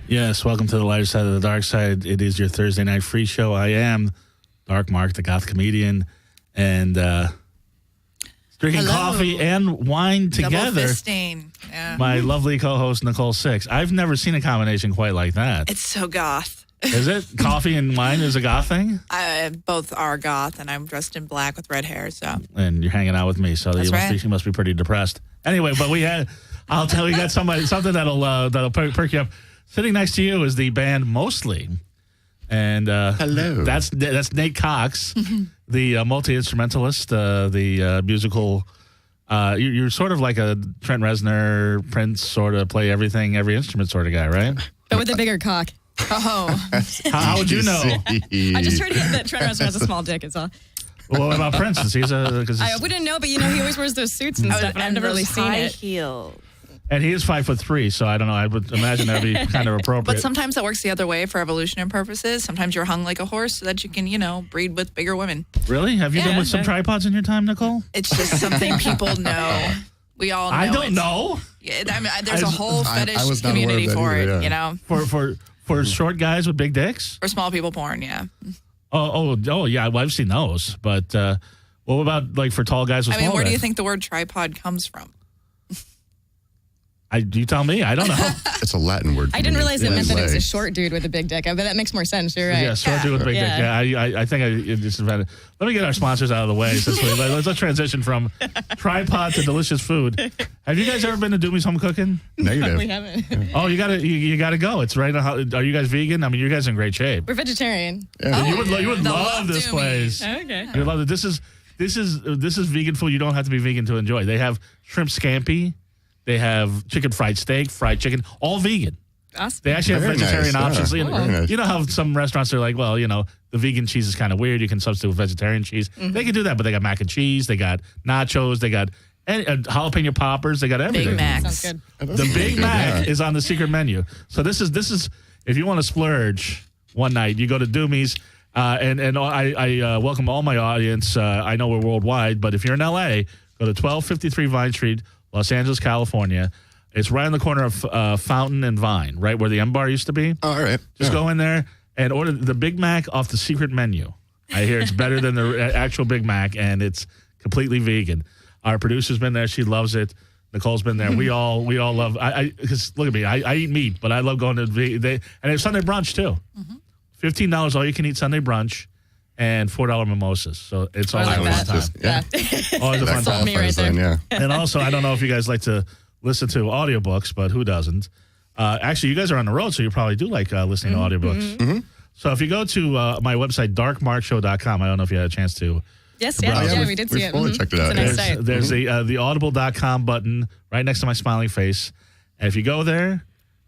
Yes, welcome to the lighter side of the dark side. It is your Thursday night free show. I am Dark Mark, the goth comedian, and drinking coffee and wine together. Double fisting. Yeah. My lovely co-host, Nicole Six. I've never seen a combination quite like that. It's so goth. Is it? Coffee and wine is a goth thing? Both are goth, and I'm dressed in black with red hair. So. And you're hanging out with me, so you must be pretty depressed. Anyway, but I'll tell you, got something that'll perk you up. Sitting next to you is the band Mostly. And hello. That's Nate Cox, the multi-instrumentalist, the musical. You're sort of like a Trent Reznor, Prince, sort of play everything, every instrument sort of guy, right? But with a bigger cock. Oh. How would you know? I just heard that Trent Reznor has a small dick, it's all. Well, what about Prince? I wouldn't know, but he always wears those suits and stuff, and I've never really seen it. Heels. And he is 5'3", so I don't know. I would imagine that'd be kind of appropriate. But sometimes that works the other way for evolutionary purposes. Sometimes you're hung like a horse so that you can, breed with bigger women. Really? Have you been with some tripods in your time, Nicole? It's just something people know. We all know. I don't know. Yeah, there's a whole fetish community for it, For short guys with big dicks? For small people porn, yeah. Oh, yeah. Well, I've seen those. But what about like for tall guys with small where do dicks? you think the word tripod comes from? You tell me. I don't know. It's a Latin word. I didn't realize it meant that it was a short dude with a big dick. But that makes more sense. You're right. Yeah, short dude with a big dick. Yeah, I think I just invented. Let me get our sponsors out of the way. Let's transition from tripod to delicious food. Have you guys ever been to Doomie's Home Cooking? Negative. We haven't. Oh, you gotta go. It's right. Are you guys vegan? I mean, you guys are in great shape. We're vegetarian. Yeah. You would love this place. Okay. You'd love it. This is vegan food. You don't have to be vegan to enjoy. They have shrimp scampi. They have chicken fried steak, fried chicken, all vegan. Awesome. They actually have vegetarian options. Yeah. You know how some restaurants are like, well, the vegan cheese is kind of weird. You can substitute with vegetarian cheese. Mm-hmm. They can do that, but they got mac and cheese. They got nachos. They got jalapeno poppers. They got everything. Big Macs. Sounds good. The Big Mac is on the secret menu. So this is if you want to splurge one night, you go to Doomie's. And I welcome all my audience. I know we're worldwide, but if you're in L.A., go to 1253 Vine Street, Los Angeles, California. It's right on the corner of Fountain and Vine, right where the M Bar used to be. Oh, all right. Just go in there and order the Big Mac off the secret menu. I hear it's better than the actual Big Mac, and it's completely vegan. Our producer's been there; she loves it. Nicole's been there. We all love. Because look at me, I eat meat, but I love going to and it's Sunday brunch too. $15 all you can eat Sunday brunch. And $4 mimosas. So it's always a fun time. Yeah. Always a fun time. Me right there. Yeah. And also, I don't know if you guys like to listen to audiobooks, but who doesn't? Actually, you guys are on the road, so you probably do like listening to audiobooks. Mm-hmm. So if you go to my website, darkmarkshow.com, I don't know if you had a chance to. Yes, we did see we it. fully checked it out. It's a nice site. There's the audible.com button right next to my smiling face. And if you go there,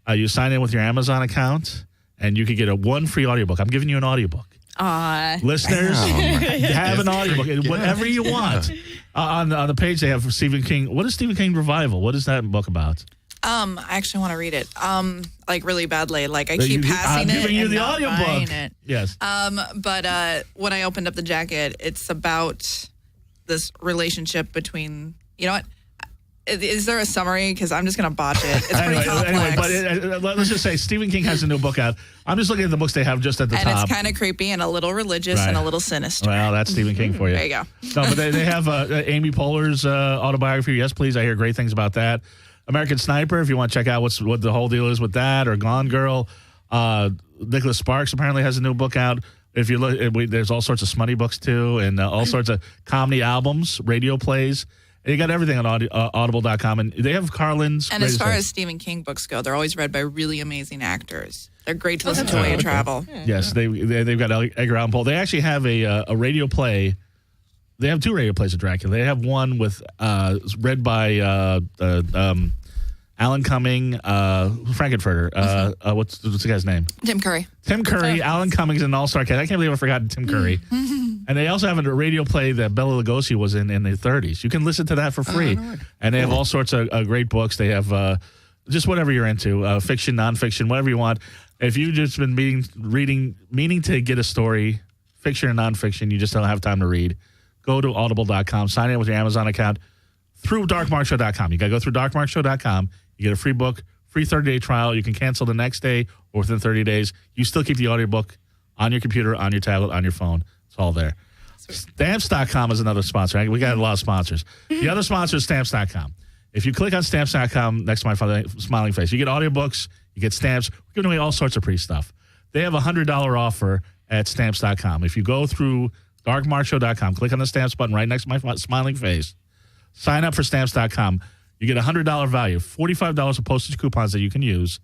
you sign in with your Amazon account, and you can get one free audiobook. I'm giving you an audiobook. Listeners, have an audiobook, whatever you want. On the page, they have Stephen King. What is Stephen King Revival? What is that book about? I actually want to read it. Like really badly. Like I keep passing it. I'm giving you the not audiobook. buying it. Yes. But when I opened up the jacket, it's about this relationship between. You know what? Is there a summary? Because I'm just going to botch it. It's pretty complex. Anyway, but let's just say Stephen King has a new book out. I'm just looking at the books they have just at the top. And it's kind of creepy and a little religious and a little sinister. Well, that's Stephen King for you. There you go. No, but they have Amy Poehler's autobiography. Yes, please. I hear great things about that. American Sniper, if you want to check out what the whole deal is with that, or Gone Girl. Nicholas Sparks apparently has a new book out. If you look, there's all sorts of smutty books too, and all sorts of comedy albums, radio plays. You got everything on audible.com, and they have Carlin's. And as far as Stephen King books go, they're always read by really amazing actors. They're great to listen to while you travel. Yes, they've got Edgar Allan Poe. They actually have a radio play. They have two radio plays of Dracula. They have one with read by Alan Cumming, Frankenfurter. What's the guy's name? Tim Curry. Tim Curry, Alan Cummings, and an all-star cast. I can't believe I forgot Tim Curry. And they also have a radio play that Bela Lugosi was in the 30s. You can listen to that for free. And they have all sorts of great books. They have just whatever you're into, fiction, nonfiction, whatever you want. If you've just been meaning to get a story, fiction or nonfiction, you just don't have time to read, go to audible.com, sign in with your Amazon account through darkmarkshow.com. You got to go through darkmarkshow.com. You get a free book free 30-day trial. You can cancel the next day or within 30 days. You still keep the audiobook on your computer, on your tablet, on your phone. It's all there. Stamps.com is another sponsor. We got a lot of sponsors. The other sponsor is Stamps.com. If you click on Stamps.com next to my smiling face, you get audiobooks, you get stamps. We're giving away all sorts of free stuff. They have a $100 offer at Stamps.com. If you go through darkmarkshow.com, click on the Stamps button right next to my smiling face, sign up for Stamps.com. You get a $100 value, $45 of postage coupons that you can use,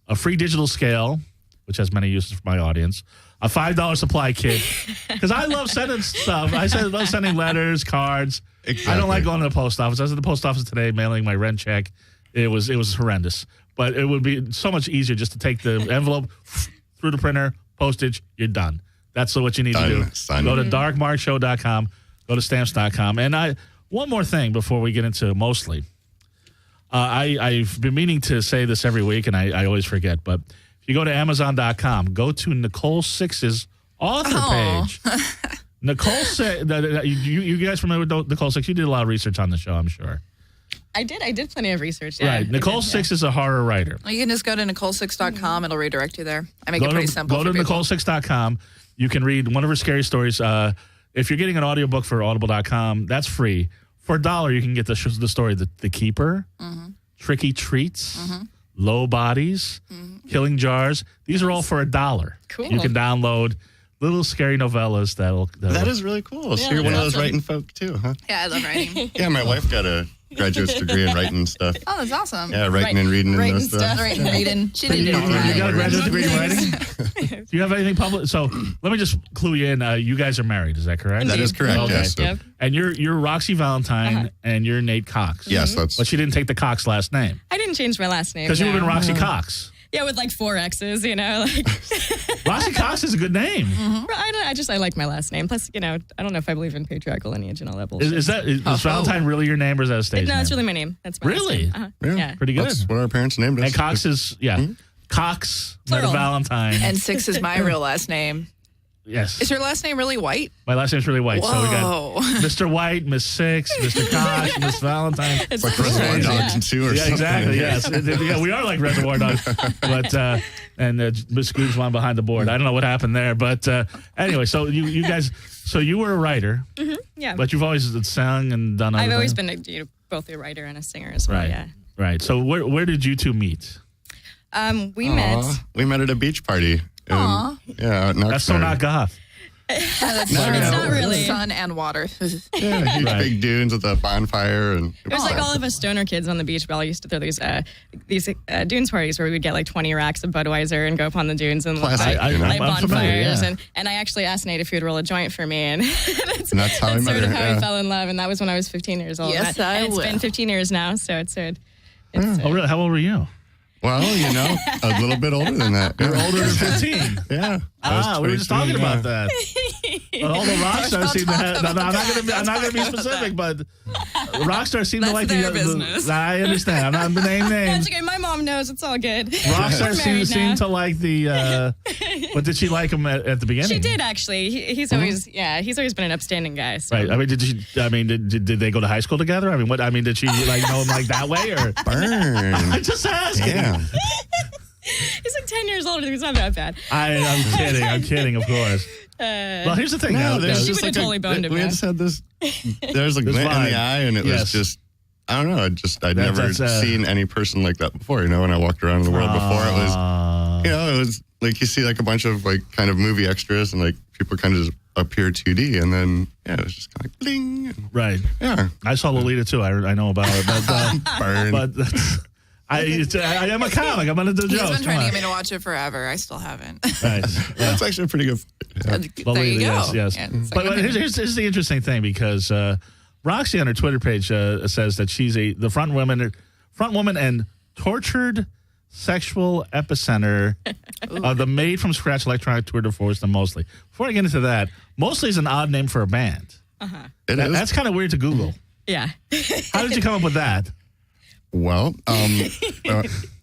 a free digital scale, which has many uses for my audience, a $5 supply kit, because I love sending stuff. I love sending letters, cards. Exactly. I don't like going to the post office. I was at the post office today mailing my rent check. It was horrendous. But it would be so much easier just to take the envelope through the printer, postage, you're done. That's what you need to do. Go to darkmarkshow.com, go to stamps.com. And one more thing before we get into mostly. I've been meaning to say this every week, and I always forget, but if you go to Amazon.com, go to Nicole Six's author page. Nicole Six, you guys familiar with Nicole Six? You did a lot of research on the show, I'm sure. I did plenty of research. Yeah, right. Nicole Six is a horror writer. Well, you can just go to Nicole6.com. It'll redirect you there. I make it pretty simple. Go to Nicole6.com. You can read one of her scary stories. If you're getting an audiobook for audible.com, that's free. For $1, you can get the story The Keeper, Tricky Treats, Low Bodies, Killing Jars. These are all for $1. Cool. You can download little scary novellas That is really cool. So you're one of those writing folk too, huh? Yeah, I love writing. Yeah, my wife got a graduate's degree in writing and stuff. Oh, that's awesome. Yeah, writing and reading and stuff. Writing and reading. She You didn't do got a graduate degree in writing. writing? Do you have anything public? So let me just clue you in. You guys are married. Is that correct? That is correct, Okay. yes. Yep. And you're Roxy Valentine and you're Nate Cox. Yes, that's... But she didn't take the Cox last name. I didn't change my last name. Because you would have been no. Roxy Cox. Yeah, with like 4 X's, you know. Like Roxy Cox is a good name. I like my last name. Plus, you know, I don't know if I believe in patriarchal lineage and all that bullshit. Is Valentine really your name or is that a stage No, name? it's really my name. That's my Really? last name. Yeah. Pretty good. That's what our parents named us. And Cox is, Cox, not Plural. Valentine. And Six is my real last name. Yes. Is your last name really White? My last name's really White. Whoa. So we got Mr. White, Miss Six, Mr. Cox, Miss Valentine. It's like Reservoir Dogs 2 or something. Exactly. Yes. Yeah, we are like Reservoir Dogs. But and Miss Scoob's one behind the board. I don't know what happened there, but anyway. So you guys. So you were a writer. Yeah. But you've always sung and done. I've other always things? been both a writer and a singer as well. Right. Yeah. Right. So where did you two meet? We met. We met at a beach party. Aw. Yeah, out in That's so Oxnard. not goth. That's No, true. it's not really. Sun and water. Yeah, huge Right. big dunes with a bonfire. And It was like all of us stoner kids on the beach. We all used to throw these dunes parties where we would get like 20 racks of Budweiser and go up on the dunes and Classic, light you know? I'm bonfires. familiar, yeah. And I actually asked Nate if he would roll a joint for me, and that's how I met sort her. of how Yeah. we fell in love. And that was when I was 15 years old. Yes, and it's will. been 15 years now, so it's Oh, really? How old were you? Well, you know, a little bit older than that. You're older than 15. Yeah. I was We were just 23, talking yeah. about that. But all the rock stars seem to have. No, I'm not going to be specific, but rock stars seem to That's like their business. I understand. I'm not going to name names. That's okay. My mom knows. It's all good. Rock We're stars married seem now. to like the. But did she like him at the beginning? She did actually. He's always he's always been an upstanding guy. So. Right. I mean, did they go to high school together? I mean, did she like know him like that way or? Burn. I'm just asking. Yeah. He's like 10 years older. He's not that bad. I'm kidding. I'm kidding, of course. Well, here's the thing. No, there's She just would've like totally boned him, we man. just had this. There's a glint in vibe. the eye, and it Yes. was just. I don't know. I'd never that's, seen any person like that before. You know, when I walked around in the world before, it was. You know, it was like you see like a bunch of like kind of movie extras, and like people kind of just appear 2D, and then it was just kind of like bling. And, Right. yeah. I saw Lolita too. I know about it, but Burn. but I am a comic. I'm gonna do He's jokes. been trying to get me to watch it forever. I still haven't. Right. That's actually a pretty good. Yeah. There you go. Yes. Yeah, But here's the interesting thing because Roxy on her Twitter page says that she's the front woman and tortured sexual epicenter of the made from scratch electronic tour de force to Mostly. Before I get into that, Mostly is an odd name for a band. It is. That's kind of weird to Google. Yeah. How did you come up with that? Well, I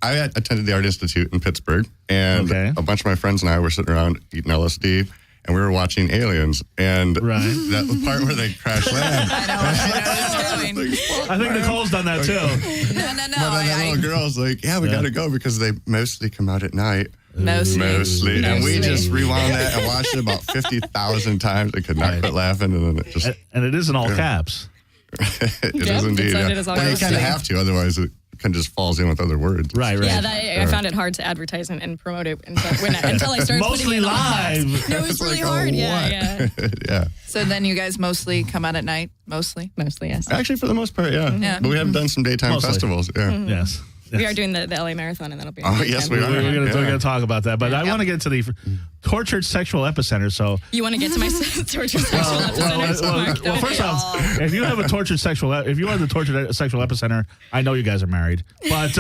had attended the Art Institute in Pittsburgh, and Okay. a bunch of my friends and I were sitting around eating LSD, and we were watching Aliens, and Right. that was the part where they crash land. I know what it's doing. I think Nicole's done that too. No. But then that little girl's like, yeah, we got to go because they mostly come out at night. Mostly. And we just rewound that and watched it about 50,000 times. I could not quit laughing. And then it just. And it is in all caps. It is indeed. It is all well, you caps. kind of have to, otherwise it kind of just falls in with other words. Right. Yeah, I found it hard to advertise and promote it until I started mostly putting it live. No, it was really like, hard. what? Yeah. Yeah. So then you guys mostly come out at night? Mostly, yes. Actually, for the most part, yeah. Yeah. But we have done some daytime Mostly. festivals. Yeah. Yes. We are doing the LA Marathon, and that'll be. Oh, yes, we are. We're going to talk about that, but I want to get to the tortured sexual epicenter. So You want to get to my tortured sexual epicenter? well, first off, if you have a tortured sexual, if you are the tortured sexual epicenter, I know you guys are married. But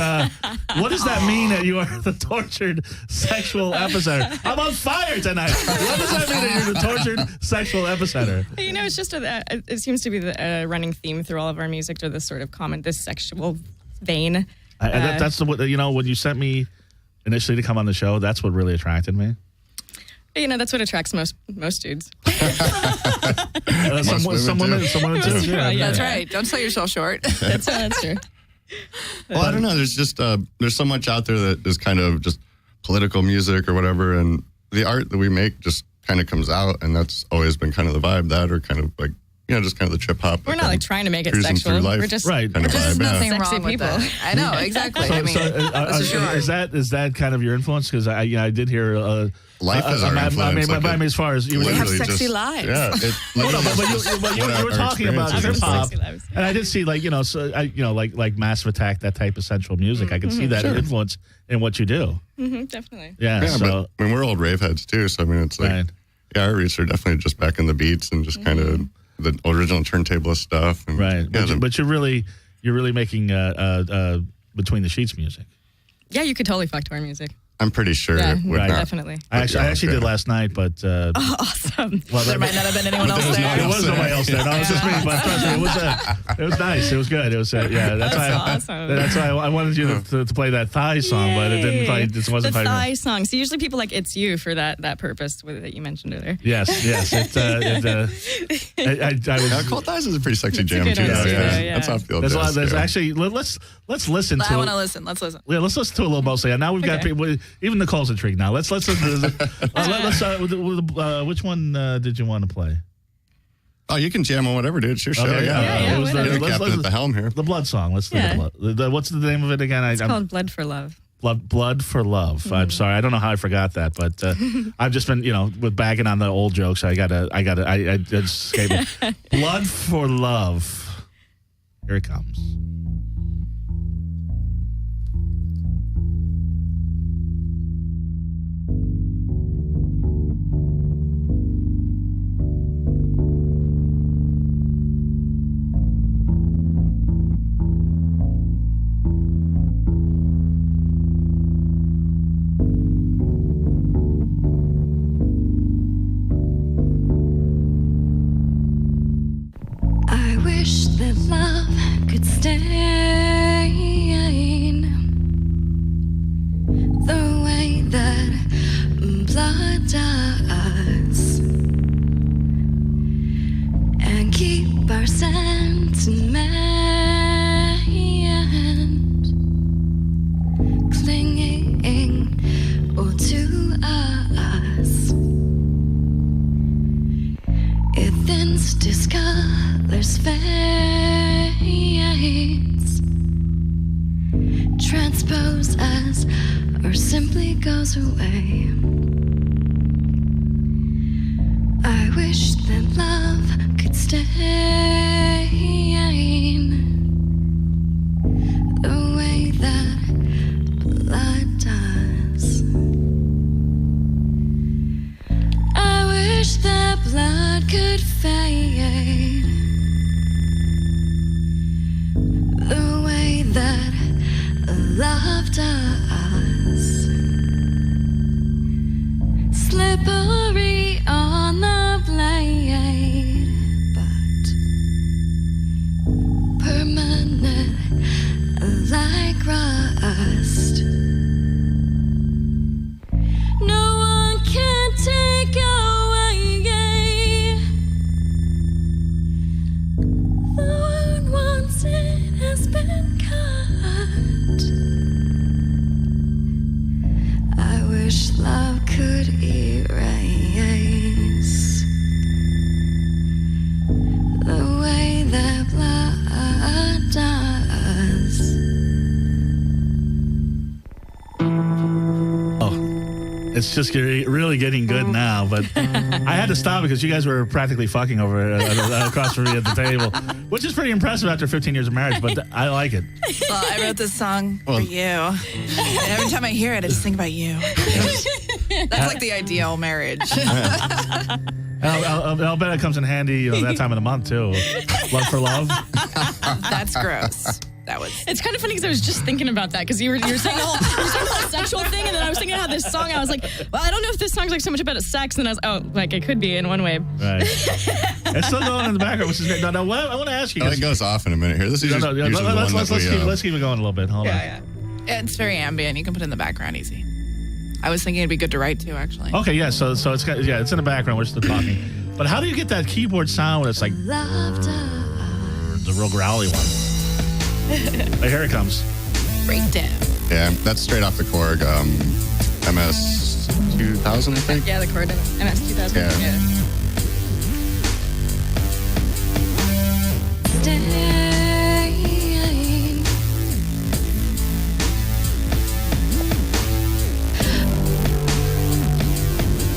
what does that mean that you are the tortured sexual epicenter? I'm on fire tonight. What does that mean that you're the tortured sexual epicenter? You know, it's just it seems to be the running theme through all of our music, or this sort of this sexual vein. That's the when you sent me initially to come on the show, that's what really attracted me. You know, that's what attracts most dudes. Some women too. Yeah. That's right. Don't sell yourself short. That's true. Well, I don't know. There's just there's so much out there that is kind of just political music or whatever, and the art that we make just kind of comes out, and that's always been kind of the vibe. That or kind of like just kind of the trip hop. We're not like trying to make it cruising sexual. through life. We're just right. Kind of There's vibe, nothing yeah. wrong Sexy with people. that. I know exactly. I mean, is that kind of your influence? Because I did hear Life is our influence. I mean, as far as you were We have literally sexy just- lives. Yeah, it but you were talking about hip hop, and I did see like Massive Attack, that type of sensual music. I could see that influence in what you do. Definitely. Yeah. Yeah, So but we're old rave heads too, so I mean, it's like, right. our roots are definitely just back in the beats and just kind of the original turntablist stuff. And, Right. Yeah, But you're really making Between the Sheets music. Yeah, you could totally fuck to our music. I'm pretty sure Yeah, it would right, not. definitely. I actually did last night, but Awesome. well, There might not have been anyone else There there. was nobody else there. No, it was just me. But trust me, it was nice. It was good. It was That's why. awesome. That's why I wanted you to play that thigh song, but it didn't quite. It wasn't the quite. thigh song. So usually people like It's You for that purpose that you mentioned earlier. Yes. I was. Cold Thighs is a pretty sexy It's a jam good too. one, Yeah. That's off the old There's a lot. jazz, There's yeah. actually. Let's listen to. I want to listen. Let's listen. Yeah, let's listen to a little mostly. Now we've got Okay. people. Even Nicole's intrigued now. Let's listen to this. Let's start with which one did you want to play? Oh, you can jam on whatever, dude. It's your show. Okay, yeah, it was whatever. You're the captain at the helm here. The Blood song. Let's do Yeah. the Blood. What's the name of it again? It's called Blood for Love. Blood for Love. I'm sorry. I don't know how I forgot that, but I've just been, with bagging on the old jokes. I just escaped it. Blood for Love. Here it comes. I wish that love could stay the way that blood does and keep our sentiment clinging to us. It thins, discolors, fades, transposes, or simply goes away. I wish that love could stay the way that blood does. I wish that blood could fade the way that love does. Slippery on the blade, but permanent like rust. No one can take away the one wants it. has been cut. I wish love could erase the way that blood does. It's just really getting good now, but I had to stop because you guys were practically fucking over across from me at the table, which is pretty impressive after 15 years of marriage, but I like it. Well, I wrote this song for you. And every time I hear it, I just think about you. That's like the ideal marriage. I'll bet it comes in handy, that time of the month, too. Love for love. That's gross. That was. It's kind of funny because I was just thinking about that because you were saying the whole sexual thing, and then I was thinking how this song. I was like, well, I don't know if this song's like so much about sex, and I was like it could be in one way. Right. It's still going in the background, which is great. No, what I want to ask you. It goes off in a minute here. This is usually the one let's keep it going a little bit. Hold on. Yeah. It's very ambient. You can put it in the background easy. I was thinking it'd be good to write too, actually. Okay, yeah. So it's it's in the background. We're still talking. But how do you get that keyboard sound when it's like the real growly one? Here it comes. Breakdown. Yeah, that's straight off the Korg. MS 2000, I think. Yeah, the Korg MS 2000. Yeah.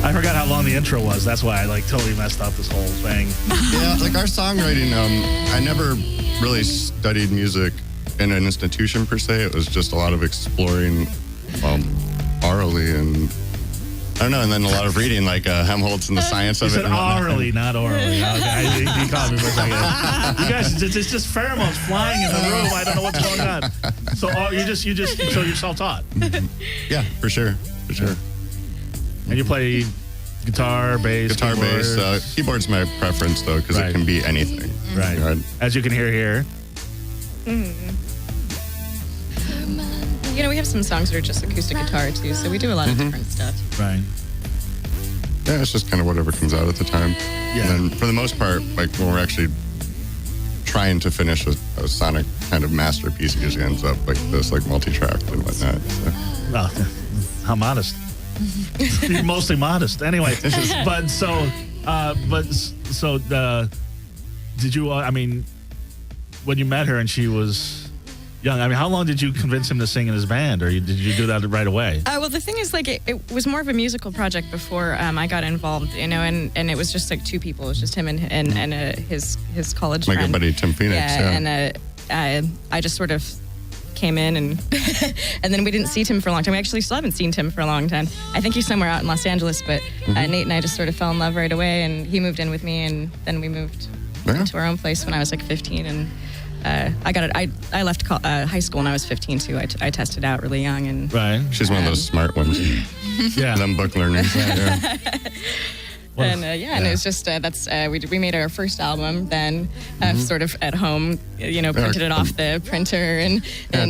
I forgot how long the intro was. That's why I totally messed up this whole thing. Yeah, like our songwriting, I never really studied music in an institution per se. It was just a lot of exploring orally and I don't know, and then a lot of reading, like Helmholtz and the science of he it. Said orally, not orally. Okay, he called me for a second. You guys, it's just pheromones flying in the room. I don't know what's going on. So so you're self-taught. Yeah, for sure. And you play guitar, bass, bass. Keyboard's my preference though, because it can be anything. Right. As you can hear here. We have some songs that are just acoustic guitar too, so we do a lot of different stuff. Right. Yeah, it's just kind of whatever comes out at the time. Yeah. And then for the most part, like when we're actually trying to finish a sonic kind of masterpiece, it usually ends up like this, like multi-tracked and whatnot. So. Oh, how modest. You're mostly modest. Anyway, did you, when you met her and she was young, how long did you convince him to sing in his band, or did you do that right away? Well, the thing is, it was more of a musical project before I got involved, and it was just like two people. It was just him and his college friend. My good buddy Tim Phoenix. Yeah. And I just sort of came in and and then we didn't see Tim for a long time. We actually still haven't seen Tim for a long time. I think he's somewhere out in Los Angeles, but Nate and I just sort of fell in love right away, and he moved in with me, and then we moved to our own place when I was like 15, and I left high school when I was 15 too. I tested out really young, and she's one of those smart ones. Yeah, them book learners. And and it was just we made our first album then, sort of at home, printed it off the printer and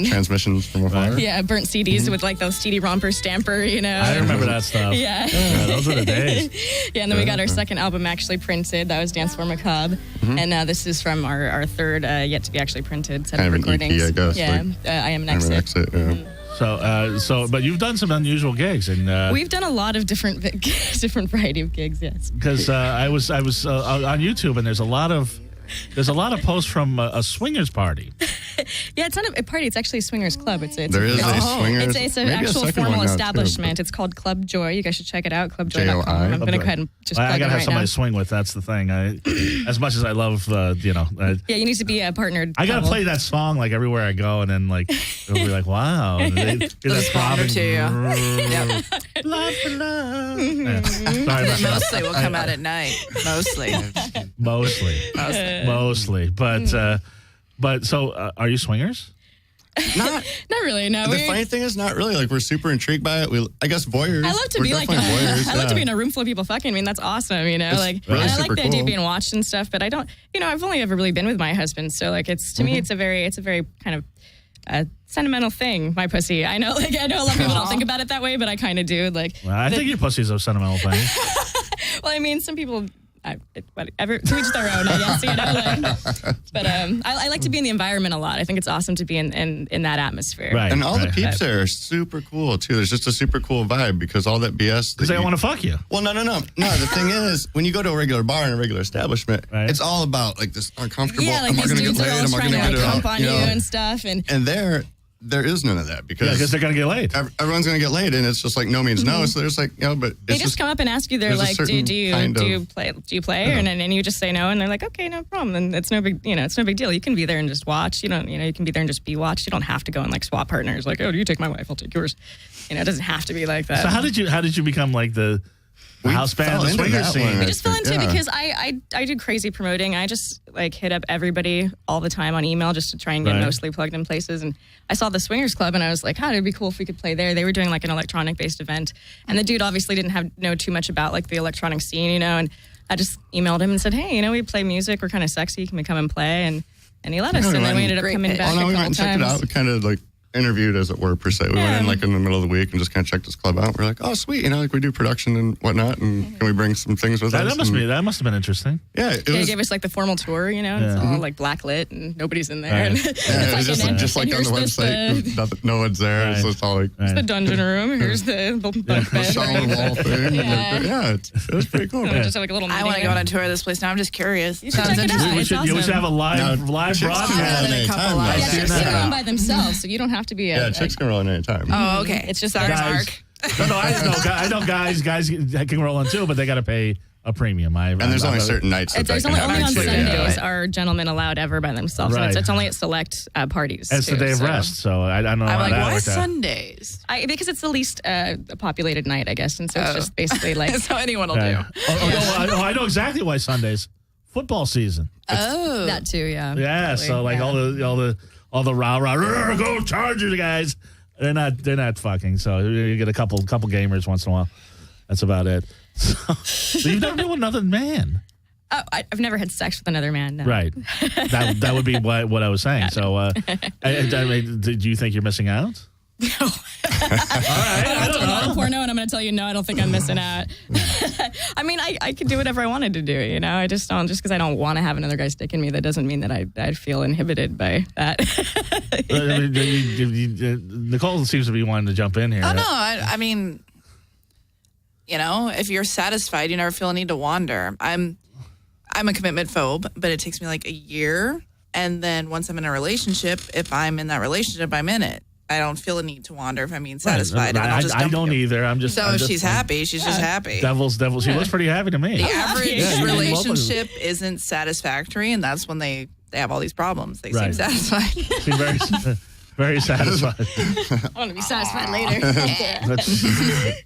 transmissions from afar. Yeah, burnt CDs with like those CD romper stamper, I remember that stuff. Yeah, those were the days. Yeah, and then we got our second album actually printed. That was Dance for Macabre, and this is from our third yet to be actually printed set of recordings. An EP, I guess. Yeah, I Am an Exit. But you've done some unusual gigs, and we've done a lot of different variety of gigs. Yes, because I was on YouTube, and there's a lot of posts from a swingers party. Yeah, it's not a party. It's actually a swingers club. It's there is a swingers. It's an actual formal establishment. It's called Club Joy. You guys should check it out. ClubJoy.com. I'm going to go ahead and just plug it right now. I got to have somebody to swing with. That's the thing. As much as I love, yeah, you need to be a partnered. I got to play that song like everywhere I go, and then it'll be like, wow. That's throbbing to you. Yep. Love for love. Mostly will come out at night. Mostly. But so, are you swingers? Not really. No. The funny thing is, not really. Like, we're super intrigued by it. I guess voyeurs. I love to be voyeurs. I love to be in a room full of people fucking. That's awesome. It's really and I like the cool. idea of being watched and stuff. But I don't. I've only ever really been with my husband. So it's to me, it's a very kind of sentimental thing. My pussy. I know. I know a lot of people don't think about it that way, but I kind of do. I think your pussy's a sentimental thing. Well, some people. whatever, to each their own, I guess, you know. But I like to be in the environment a lot. I think it's awesome to be in that atmosphere. Right. And all the peeps there are super cool, too. There's just a super cool vibe because all that BS... Because they don't want to fuck you. Well, no. The thing is, when you go to a regular bar in a regular establishment, it's all about, like, this uncomfortable, Yeah, like am I these going to dudes get are laid? all Am I trying going to to get it like out? hump on you and stuff. And there is none of that because they're going to get laid. Everyone's going to get laid, and it's just like no means no. So there's like, but they just come up and ask you. They're like, "Do you play?" And you just say no, and they're like, "Okay, no problem." And it's no big, it's no big deal. You can be there and just watch. You can be there and just be watched. You don't have to go and like swap partners. Like, oh, do you take my wife? I'll take yours. It doesn't have to be like that. So how did you become like the house band, the swinger scene? We just fell into it because I do crazy promoting. I just like hit up everybody all the time on email just to try and get mostly plugged in places. And I saw the Swingers Club and I was like, it'd be cool if we could play there. They were doing like an electronic based event. And the dude obviously didn't know too much about like the electronic scene, and I just emailed him and said, hey, we play music. We're kind of sexy. Can we come and play? And he let us. And then we ended up coming back a couple we went and checked it out. We kind of like interviewed, as it were, per se. We went in like in the middle of the week and just kind of checked this club out. We're like, oh, sweet, like we do production and whatnot, and can we bring some things with us? That must have been interesting. Yeah, they gave us like the formal tour, it's all like black lit and nobody's in there. Right. And it was just like on the website, no one's there. Right. So it's all like it's the dungeon room. Here's the bunk bed. Shot on the wall thing. It was pretty cool. Just like a little. I want to go on a tour of this place now. I'm just curious. You should check it out. We should have a live broadcast. Chicks can go on by themselves, so you don't have to be a. Chicks can roll in anytime. Oh, okay. It's just sorry, guys. Mark. No, I know guys can roll in too, but they got to pay a premium. And there's only certain nights that there's can only happen on too. Sundays are gentlemen allowed ever by themselves. Right. And it's only at select parties. It's the day of rest, so I don't know I'm how like, that why worked out. Sundays? Because it's the least populated night, I guess, and so it's just basically like so anyone will Yeah. do. I know exactly why Sundays. Football season. Oh, that too. Yeah. Yeah, Totally. so like all the rah go Chargers guys. They're not fucking. So you get a couple gamers once in a while. That's about it. So you've never been with another man. Oh, I've never had sex with another man. No. Right. That would be what I was saying. So, do you think you're missing out? No. All right. I don't know porno, and I'm going to tell you, no, I don't think I'm missing out. I mean, I could do whatever I wanted to do, I just don't, just because I don't want to have another guy sticking me, that doesn't mean that I'd feel inhibited by that. Nicole seems to be wanting to jump in here. Oh, no. I mean, if you're satisfied, you never feel a need to wander. I'm a commitment phobe, but it takes me like a year. And then once I'm in a relationship, if I'm in that relationship, I'm in it. I don't feel a need to wander if I'm being satisfied. Right. I don't either. If she's happy, she's just happy. Devil's. She looks pretty happy to me. The average relationship isn't satisfactory, and that's when they have all these problems. They seem satisfied. Seem very satisfied. I want to be satisfied later.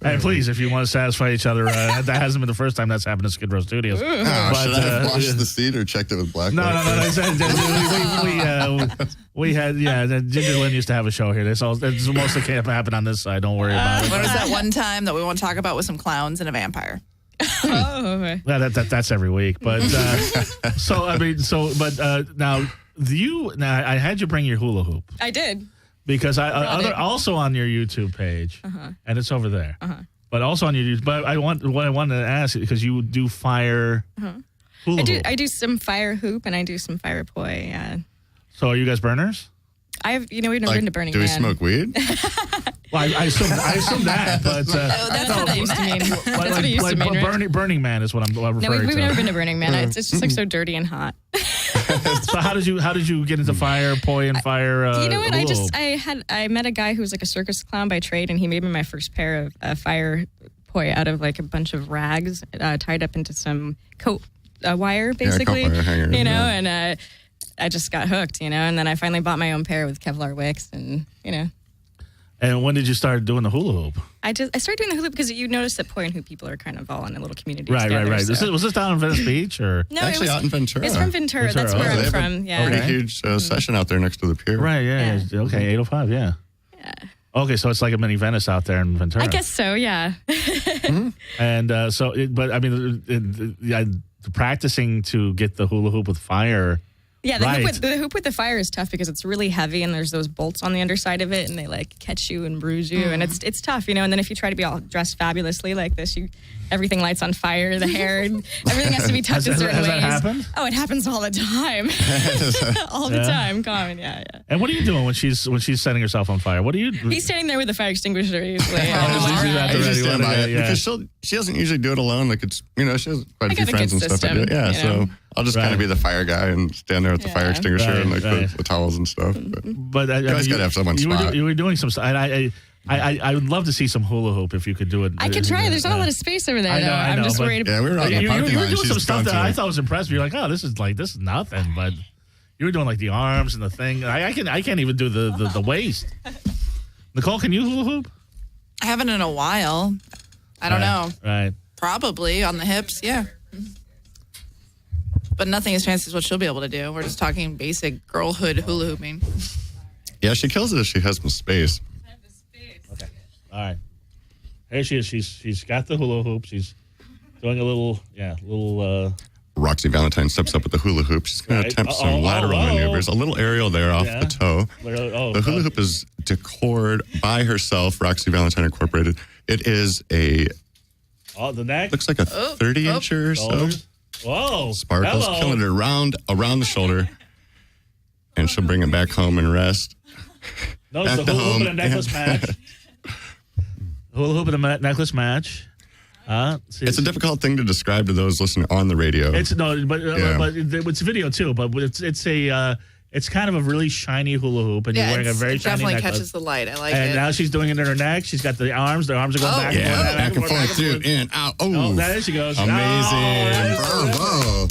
Hey, please, if you want to satisfy each other, that hasn't been the first time that's happened at Skid Row Studios. Should I have washed the seat or checked it with black? No. We had, Ginger Lynn used to have a show here. This mostly can't happen on this side. Don't worry about it. When was that one time that we won't talk about with some clowns and a vampire? Okay. That's every week. But now I had you bring your hula hoop. I did. Because also on your YouTube page, and it's over there. But also on your YouTube. But what I wanted to ask you, because you do fire hula hoop. I do some fire hoop and I do some fire poi. Yeah. So are you guys burners? We've never been to Burning Man. Do we Man. smoke weed? Well, I assume that, but that's what it used to mean. That's what it used to mean, right? Burning Man is what I'm referring to. No, we've never been to Burning Man. It's just like so dirty and hot. So how did you get into fire, poi, and fire? You know what? I met a guy who was like a circus clown by trade, and he made me my first pair of fire poi out of like a bunch of rags tied up into some coat wire, basically. Coat wire hangers, and I just got hooked, and then I finally bought my own pair with Kevlar wicks, and And when did you start doing the hula hoop? I started doing the hula hoop because you notice that poi and hoop people are kind of all in a little community. Right. So. Was this down in Venice Beach or? No, actually out in Ventura. It's from Ventura. That's where I'm from. Yeah. Pretty huge session out there next to the pier. Right. Yeah. Okay. 805. Yeah. Yeah. Okay, so it's like a mini Venice out there in Ventura. I guess so. Yeah. And practicing to get the hula hoop with fire. Yeah, the, Right. the hoop with the fire is tough because it's really heavy and there's those bolts on the underside of it and they like catch you and bruise you and it's tough, you know. And then if you try to be all dressed fabulously like this, everything lights on fire, the hair, everything has to be tucked in certain has ways. that happened? Oh, it happens all the time, all the time. Common, yeah. And what are you doing when she's setting herself on fire? What are you? He's standing there with the fire extinguisher usually. I usually stand by it Yeah. because she doesn't usually do it alone. Like it's she has quite a few got a friends good and stuff that do it. system, Yeah, you know? so I'll just kind of be the fire guy and stand there with the fire extinguisher Right, and like right. the towels and stuff. But you always gotta have someone spot. You were doing some stuff. I would love to see some hula hoop if you could do it. I could try. There's not a lot of space over there. I know, I'm just but- worried. Yeah, we were out in the parking You were lot. doing some She's stuff that going I to thought was impressive. You're like, oh, this is nothing. But you were doing like the arms and the thing. I can't even do the waist. Nicole, can you hula hoop? I haven't in a while. I don't know. Right. Probably on the hips, yeah. But nothing as fancy as what she'll be able to do. We're just talking basic girlhood hula hooping. Yeah, she kills it if she has some space. Okay. All right. Here she is. She's got the hula hoop. She's doing a little. Roxy Valentine steps up with the hula hoop. She's going to attempt some lateral maneuvers. A little aerial there off the toe. The hula hoop is decored by herself, Roxy Valentine Incorporated. It is the neck. looks like a 30-incher or so. Shoulders. Whoa. Sparkles, Hello. killing it around the shoulder. And she'll bring it back home and rest. No, it's Back the to hula hoop home. and a necklace match. Hula hoop and a necklace match. It's a difficult thing to describe to those listening on the radio. It's video too. But it's kind of a really shiny hula hoop, and you're wearing a very it shiny definitely necklace. catches the light. I like And it. now she's doing it in her neck. She's got the arms. The arms are going back and forth. back and forth, dude, in, out. Oh, there she goes. Amazing. Oh, Bravo.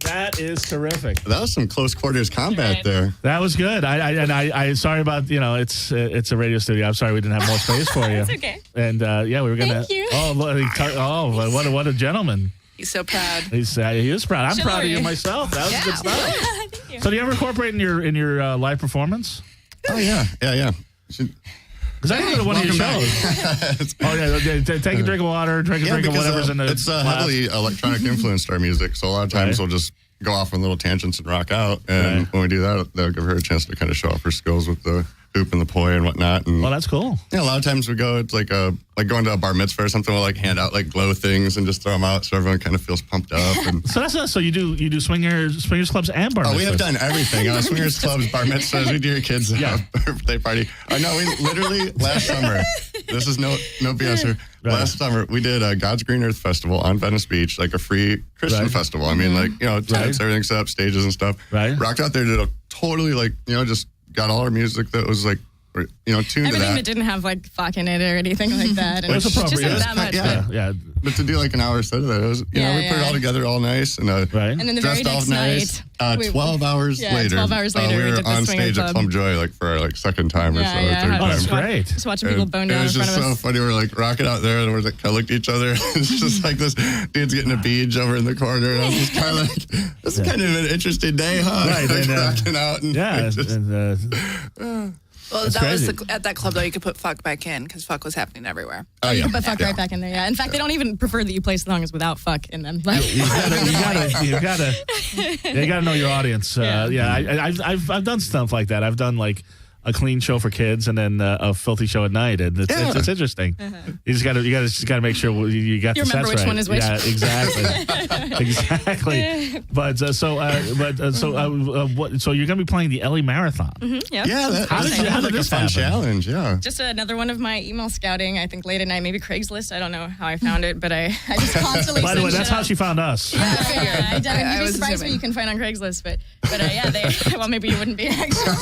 that is terrific. That was some close quarters combat there. That was good. I sorry about it's a radio studio. I'm sorry we didn't have more space for you. It's okay. And we were gonna. Thank you. What a gentleman. He's so proud. He is proud. I'm proud of you Chivalry. myself. That was Yeah. good stuff. Thank you. So do you ever incorporate in your live performance? Oh, yeah. Because I go to one of your shows. Take a drink of water, drink a drink of whatever's in the it's glass. heavily electronic influenced our music, so a lot of times Right. we'll just go off on little tangents and rock out. And Right. when we do that, that'll give her a chance to kind of show off her skills with the hoop and the poi and whatnot. And Well, that's cool. yeah, a lot of times we go, it's like going to a bar mitzvah or something, we'll like hand out like glow things and just throw them out so everyone kind of feels pumped up. And So that's us. So you do swingers clubs and bar oh, we have mitzvahs. done everything. Swingers clubs, bar mitzvahs, we do your kids' birthday party. No, we literally last summer, this is no BS here. Right. Last summer, we did a God's Green Earth Festival on Venice Beach, like a free Christian Right. festival. I mean, like, tents, everything set up, stages and stuff. Right. Rocked out there, did a totally, like, just got all our music that was, like, tuned to Everything that. that didn't have like fuck in it or anything like that. And It's just appropriate. not that much. Yeah. but- Yeah. But to do like an hour set of that, it was, we put it all together all nice and Right. And then the very dressed all next nice. night, 12 hours later, 12 hours later, we we were did the on Swinger stage at Club. Plum Joy like for our second time or so. Yeah, third Oh, time. that's great. Just watching people bone down it in was front just of so us. funny. We're like rocking out there, and we're like kind of looked at each other. It's just like this dude's getting a beach over in the corner, and I was just kind of like, "This is kind of an interesting day, huh?" Right, Like and, rocking out, and Yeah. just- Well, That's that was crazy. at that club though. You could put fuck back in because fuck was happening everywhere. oh yeah, But fuck right back in there, yeah. In fact, they don't even prefer that you play songs without fuck in them. Like, You gotta know your audience. I've done stuff like that. I've done like a clean show for kids and then a filthy show at night, and it's interesting. You just gotta make sure you got You the remember sets which right. one is which. Yeah, exactly. So you're gonna be playing the LA Marathon. yeah. yeah. That, How did that you- how sounds did like a this fun happen? challenge. Yeah. Just another one of my email scouting, I think late at night, maybe Craigslist. I don't know how I found it, but I just constantly By the way, send that's shit how out. she found us. Yeah, I figure. You'd be was surprised what assuming. you can find on Craigslist, but well, maybe you wouldn't be actually.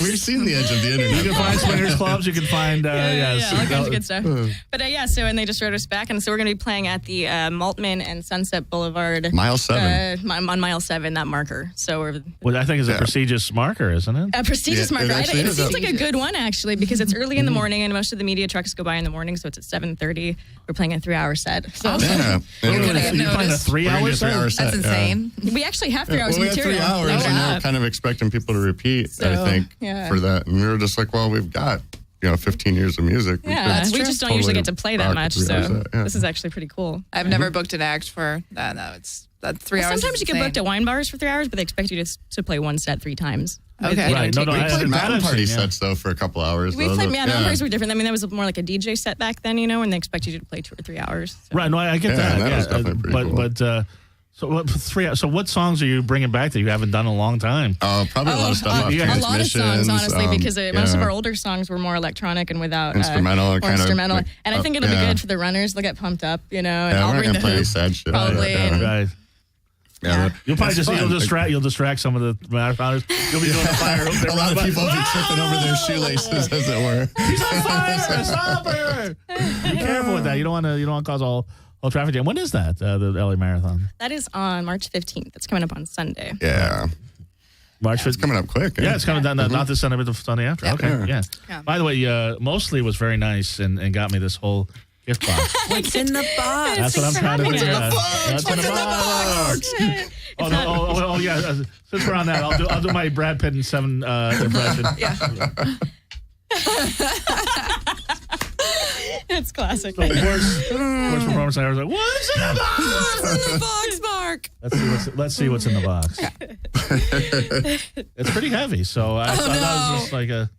We've seen the edge of the internet. You can find swingers clubs. You can find all kinds of good stuff. But and they just wrote us back, and so we're going to be playing at the Maltman and Sunset Boulevard. Mile 7. On mile 7, that marker. So we're What I think is a prestigious marker, isn't it? a prestigious Yeah, it marker. actually It is. seems like a good one, actually, because it's early in the morning, and most of the media trucks go by in the morning, so it's at 7:30. We're playing a 3-hour set. So Yeah. You're gonna You're get playing a noticed. 3-hour We're set? gonna do a 3-hour set. That's yeah. insane. we actually have 3 hours Well, we of had material. 3 hours, Oh, and we yeah. were kind of expecting people to repeat, So, I think, yeah. for that. And we were just like, well, we've got, 15 years of music. Yeah, we just don't usually get to play that much, so this is actually pretty cool. I've never booked an act for that. No, it's that 3 hours. Sometimes you get booked at wine bars for 3 hours, but they expect you to play one set 3 times. Okay. Right. We played mountain party sets, though, for a couple hours. We played, mountain parties were different. I mean, that was more like a DJ set back then, and they expect you to play 2 or 3 hours. So. Right. No, I get that. That was definitely pretty cool. But so what 3 hours? So what songs are you bringing back that you haven't done in a long time? Probably a lot of stuff. Yeah. A lot of songs, honestly, because most of our older songs were more electronic and without instrumental. And I think it'll be good for the runners. They'll get pumped up, and I'll bring the hoop, sad shit. probably. Right. Yeah. You'll probably you'll distract some of the marathoners. You'll be doing the fire. A lot of people will be tripping over their shoelaces, as it were. He's on fire! Stop her! Be careful with that. You don't want to cause all traffic jam. When is that? The LA Marathon? That is on March 15th. It's coming up on Sunday. Yeah. March 15th. It's coming up quick. Yeah, it's coming down. Not this Sunday, but the Sunday after. Okay. Yeah. By the way, Mostly was very nice and got me this whole gift box. What's in the box? That's what I'm trying to figure out. What's in the box? Oh, yeah. Since we're on that, I'll do my Brad Pitt and 7 impression. Yeah. It's classic. The worst performance I ever was like, what's in the box? What's in the box, Mark? Let's see what's in the box. It's pretty heavy, so I thought that was just like a.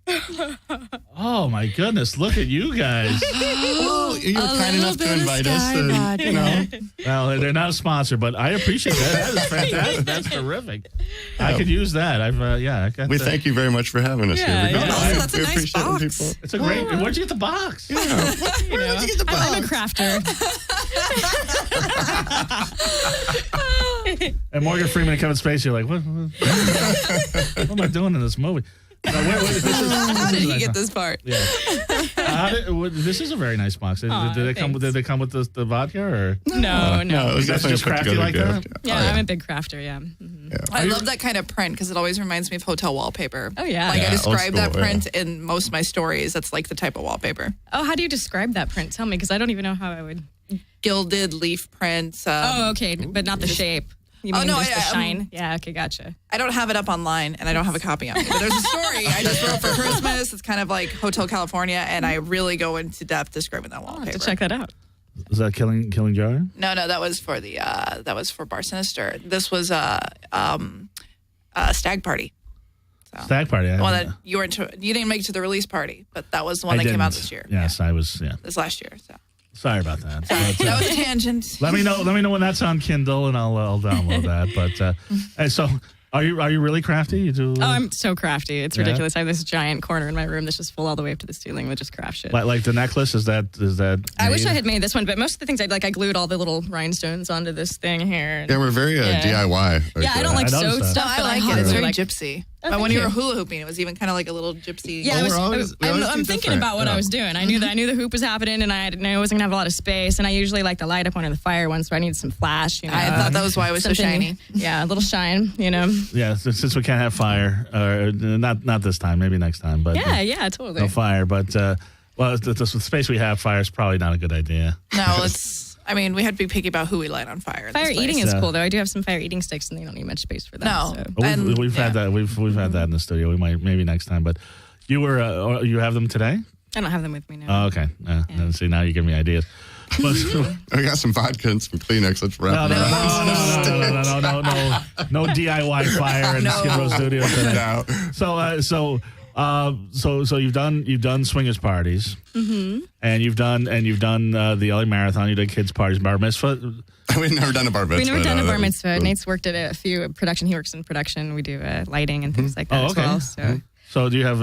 Oh my goodness! Look at you guys. Well, you were kind enough to invite us. Well, they're not a sponsor, but I appreciate that. That is fantastic. That's terrific. I could use that. We thank you very much for having us here. That's a nice box. It's a great. Where'd you get the box? Where did you get the box? I'm a crafter. And Morgan Freeman and Kevin Spacey are like, what am I doing in this movie? How did he get this part? Yeah. This is a very nice box. Did they come with the vodka or? No. It was definitely just crafty like that. Yeah, I'm a big crafter. Yeah. Mm-hmm. I love that kind of print because it always reminds me of hotel wallpaper. Oh yeah. I describe that print in most of my stories. That's like the type of wallpaper. Oh, how do you describe that print? Tell me, because I don't even know how I would. Gilded leaf print. Okay, but not the shape. You mean just the shine? Yeah, okay, gotcha. I don't have it up online, and I don't have a copy on me. But there's a story I just wrote for Christmas. It's kind of like Hotel California, and I really go into depth describing that wallpaper. I'll have to check that out. Was that Killing Jar? No, that was for Bar Sinister. This was a stag party. So, Stag party. The one that you didn't make it to the release party, but that was the one that came out this year. Yes, I was. Yeah, this last year. So. Sorry about that. That was a tangent. Let me know when that's on Kindle, and I'll download that. But and so, are you really crafty? You do? Oh, I'm so crafty. It's ridiculous. I have this giant corner in my room that's just full all the way up to the ceiling with just craft shit. Like the necklace? Is that? I wish I had made this one, but most of the things I glued all the little rhinestones onto this thing here. Yeah, we're very DIY. I don't like sewed stuff. I like it. It's very gypsy. But when you were hula hooping, it was even kind of like a little gypsy. Yeah, I'm thinking about what I was doing. I knew the hoop was happening, and I wasn't gonna have a lot of space. And I usually like the light up one or the fire one, so I needed some flash. I thought that was why it was so shiny. Yeah, a little shine. Yeah, since we can't have fire, not this time, maybe next time. But yeah, totally. No fire, but the space we have, fire is probably not a good idea. No, we had to be picky about who we light on fire. Fire eating is cool, though. I do have some fire eating sticks, and they don't need much space for that. No, so. We've had that. We've had that in the studio. We might maybe next time. But you have them today? I don't have them with me now. Oh, okay. See, now you give me ideas. But, I got some vodka and some Kleenex. Let's wrap it up. No DIY fire in the Skid Row studio today. So you've done swingers parties, and you've done the LA Marathon. You did kids parties, bar mitzvah. We've never done a bar mitzvah. We've never done a bar mitzvah. Nate's worked at a few production. He works in production. We do lighting and things like that as well. So do you have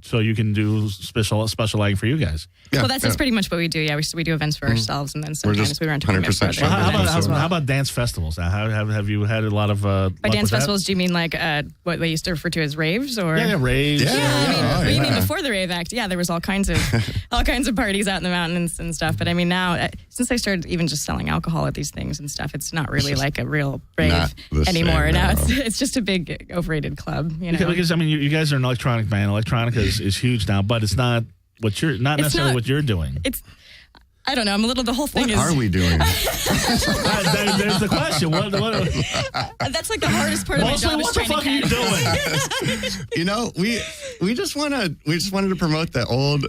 so you can do special lighting for you guys? Yeah, that's pretty much what we do. Yeah, we do events for ourselves, and then sometimes we run to 100% sure. How about dance festivals? Have you had a lot of by dance festivals? Do you mean like what they used to refer to as raves, or raves? You mean before the rave act? Yeah, there was all kinds of parties out in the mountains and stuff. But I mean now, since I started even just selling alcohol at these things and stuff, it's not really like a real rave anymore. Now it's just a big overrated club. Because you guys are an electronic band. Electronica is huge now, but it's not necessarily what you're doing. I don't know. I'm a little. The whole thing What is. are we doing? There's the question. That's like the hardest part of my Mostly, job. what the fuck are you doing? You know, we just wanted to promote that old.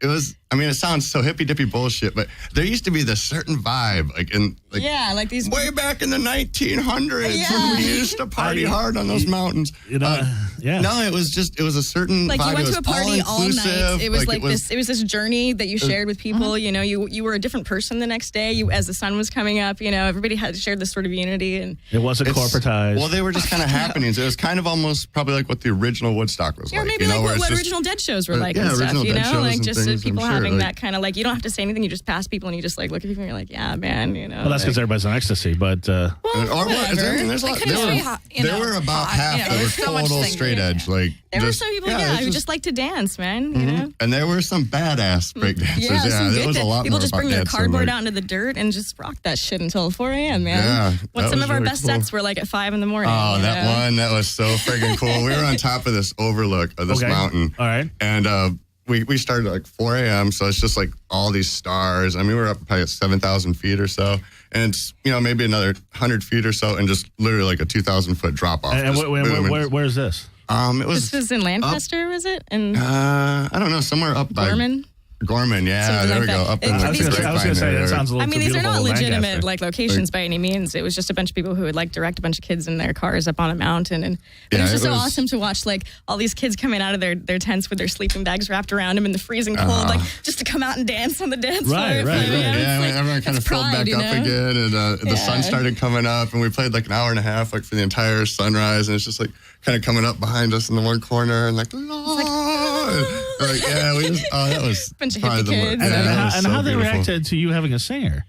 It was. I mean, it sounds so hippy dippy bullshit, but there used to be this certain vibe, like these way back in the 1900s Yeah. when we used to party hard on those mountains. You know, yeah. No, it was a certain like vibe. you went It to a was party all night. It was like this. It was this journey that you shared with people. You know, you were a different person the next day. You, as the sun was coming up, you know, everybody had shared this sort of unity, and it wasn't corporatized. Well, they were just kind of happenings. It was kind of almost probably like what the original Woodstock was or like. maybe you know, like what just, original Dead shows were like yeah, and stuff. original You Dead know, shows like and just things, people I'm sure, having like- that kind of like you don't have to say anything. You just pass people and you just like look at people and you're like, yeah, man. You know. Well, that's because everybody's on ecstasy, but or what? whatever. I mean, there's a lot. couldn't There be were, hot, you there know, were about hot, half you know, that were there's so much total things straight in edge. there. Like There were just- some people, it's who just like to dance, man. You know. And there were some badass breakdancers. Yeah, some there good was a lot people more just about bring their dancing, cardboard like- out into the dirt and just rock that shit until 4 a.m. Man. Yeah, What that some was of our really best cool. sets were like at 5 in the morning. Oh, you that know? one, that was so friggin' cool. We were on top of this overlook of this Okay. mountain. All right. And we started at like 4 a.m., so it's just like all these stars. I mean, we were up probably at 7,000 feet or so. And it's, you know, maybe another 100 feet or so, and just literally like a 2,000-foot drop-off. And Just boom. where's this? It was, This was in Lancaster, was it? And I don't know, somewhere up by... Gorman? Gorman, yeah, Something there like we go. that. Up in I the was gonna Grapevine say, area. that sounds a little I mean, too these are beautiful not in legitimate Lancaster. like locations by any means. It was just a bunch of people who would like direct a bunch of kids in their cars up on a mountain, and it Yeah, was just it so was- awesome to watch like all these kids coming out of their tents with their sleeping bags wrapped around them in the freezing cold, like just to come out and dance on the dance floor. Right, You right, know, right. it's Yeah, like- everyone kind of it's filled pride, back you up know? again, and the sun Yeah. started coming up, and we played like an hour and a half, like for the entire sunrise, and it's just like kind of coming up behind us in the one corner, and like, like yeah, we just that was Bunch of probably hippie the more- kids. yeah, And, that was and so how they beautiful. reacted to you having a singer?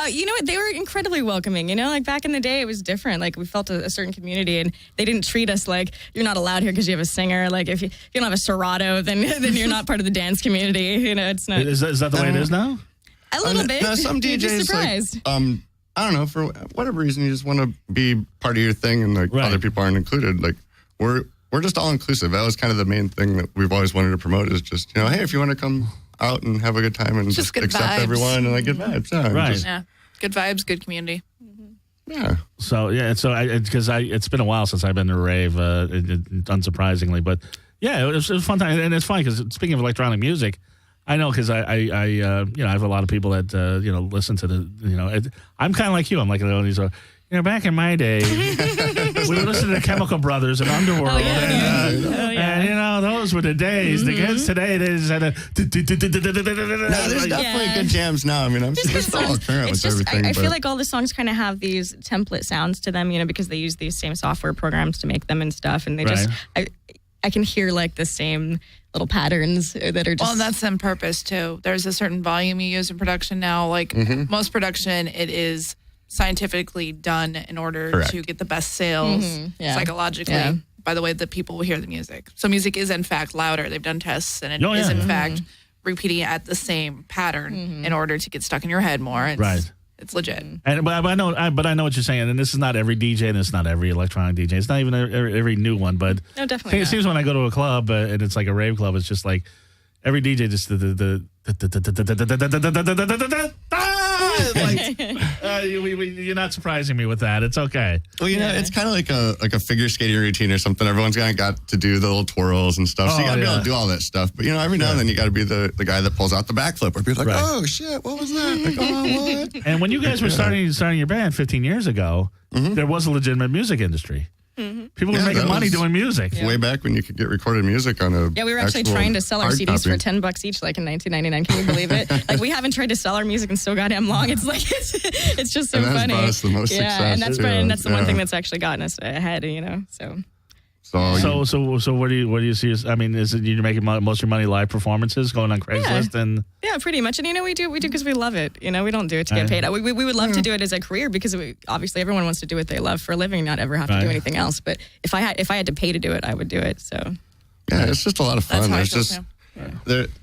You know what? They were incredibly welcoming. You know, like back in the day, it was different. Like we felt a certain community, and they didn't treat us like you're not allowed here because you have a singer. Like if you don't have a Serato, then you're not part of the dance community. You know, it's not Is that the way it is now? a little bit. No, some You'd be DJs surprised. like, I don't know, for whatever reason, you just want to be part of your thing, and like Right. other people aren't included. Like we're just all inclusive. That was kind of the main thing that we've always wanted to promote. Is just, you know, hey, if you want to come out and have a good time and Just just good accept vibes. everyone and like good vibes, yeah, and Right. just- Yeah. Good vibes, good community. yeah. So yeah, it's been a while since I've been to a rave, unsurprisingly, but yeah, it was a fun time, and it's funny because speaking of electronic music, I know because I you know, I have a lot of people that you know, listen to the, you know, I'm kind of like you. I'm like these are. You know, back in my day, we would listen to the Chemical Brothers and Underworld, and you know, those were the days. The kids today, they just had a. No, there's definitely Yeah. good jams now. I mean, I'm There's good still all songs. current It's with just, everything. I but feel like all the songs kind of have these template sounds to them, you know, because they use these same software programs to make them and stuff, and they just, I can hear like the same little patterns that are just. Well, and that's on purpose too. There's a certain volume you use in production now. Like most production, it is scientifically done in order Correct. to get the best sales Yeah. psychologically. Yeah. By the way that people will hear the music. So music is in fact louder. They've done tests, and it Oh, is yeah. in fact repeating at the same pattern in order to get stuck in your head more. It's, Right. It's legit. And but I know what you're saying, and this is not every DJ, and it's not every electronic DJ. It's not even every new one, but No, definitely it not. seems when I go to a club and it's like a rave club, it's just like every DJ just you're not surprising me with that. It's okay. Well, you know, it's kind of like a figure skating routine or something. Everyone's got to do the little twirls and stuff. So you got to be able to do all that stuff. But, you know, every now and then you got to be the guy that pulls out the backflip where people are like, Right. oh, shit, what was that? Like, oh, what? And when you guys were starting your band 15 years ago, there was a legitimate music industry. People were Yeah, making that money was- doing music. Way back when you could get recorded music on a Yeah, we were actually actual trying to sell our hard CDs copy. for $10 each, like in 1999. Can you believe it? Like we haven't tried to sell our music in so goddamn long. It's like it's just so And that's funny. brought us the most yeah, success, and that's too. that's the one Yeah. thing that's actually gotten us ahead. You know, so. So what do you see? I mean, is it you're making most of your money live performances, going on Craigslist, and Yeah, pretty much. And you know, we do because we love it. You know, we don't do it to get paid. We would love to do it as a career because obviously everyone wants to do what they love for a living, not ever have to do Right. anything else. But if I had to pay to do it, I would do it. So Yeah, it's just a lot of That's fun. how I There's feel, just too.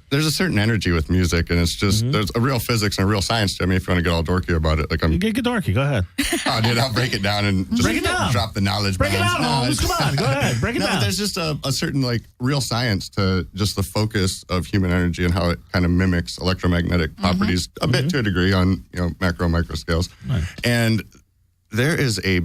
there's a certain energy with music, and it's just there's a real physics and a real science to it. I mean, if you want to get all dorky about it, like You get dorky. Go ahead. oh, dude, I'll break it down and just Break it down. drop the knowledge. Break it bombs. down, Holmes. Come on. Go ahead. Break it down. There's just a certain like real science to just the focus of human energy and how it kind of mimics electromagnetic properties a bit to a degree on macro micro scales. Right. And there is a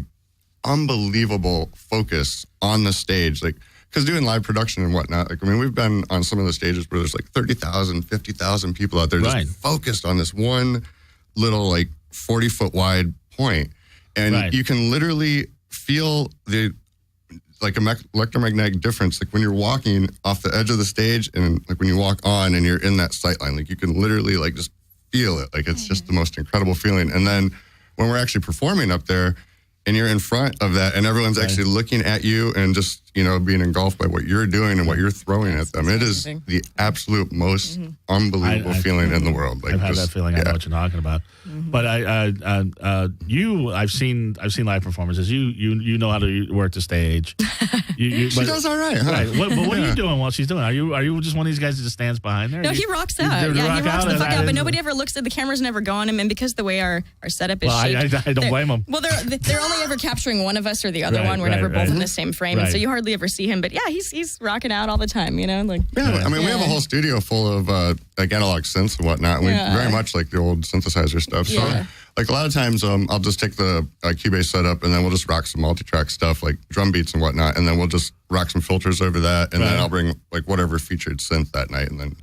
unbelievable focus on the stage, like. Because doing live production and whatnot, like, I mean, we've been on some of the stages where there's like 30,000, 50,000 people out there just focused on this one little like 40-foot wide point. And you can literally feel the like electromagnetic difference. Like when you're walking off the edge of the stage and like when you walk on and you're in that sight line, like you can literally like just feel it. Like it's just the most incredible feeling. And then when we're actually performing up there, and you're in front of that, and everyone's actually looking at you and just, being engulfed by what you're doing and what you're throwing at them. It is the absolute most unbelievable feeling in the world. Like I've had that feeling. I know what you're talking about. But I've seen live performances. You know how to work the stage. She does all right, huh? Right. But what are you doing while she's doing? Are you just one of these guys that just stands behind there? No, he rocks out. He rocks the fuck out. But nobody ever looks at the cameras. Never go on him, and because the way our setup is shaped, I don't blame him. Well, they're only ever capturing one of us or the other one. We're never both in the same frame, and so you hardly ever see him. But yeah, he's rocking out all the time. Like we have a whole studio full of like analog synths and whatnot. And we very much like the old synthesizer stuff. So like a lot of times, I'll just take the Cubase setup and then we'll just rock some multi-track stuff like drum beats and whatnot, and then we'll just rock some filters over that, and then I'll bring like whatever featured synth that night, and then.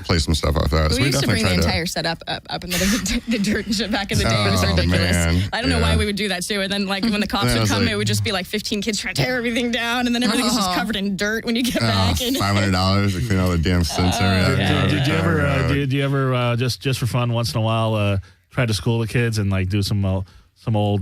Play some stuff off that. We used to bring the entire setup up into the dirt and shit back in the day. It was ridiculous. Man. I don't know why we would do that too. And then like when the cops would come, it would just be like 15 kids trying to tear everything down, and then everything was just covered in dirt when you get back. $500 to clean all the damn synths. Did you ever just for fun once in a while try to school the kids and like do some old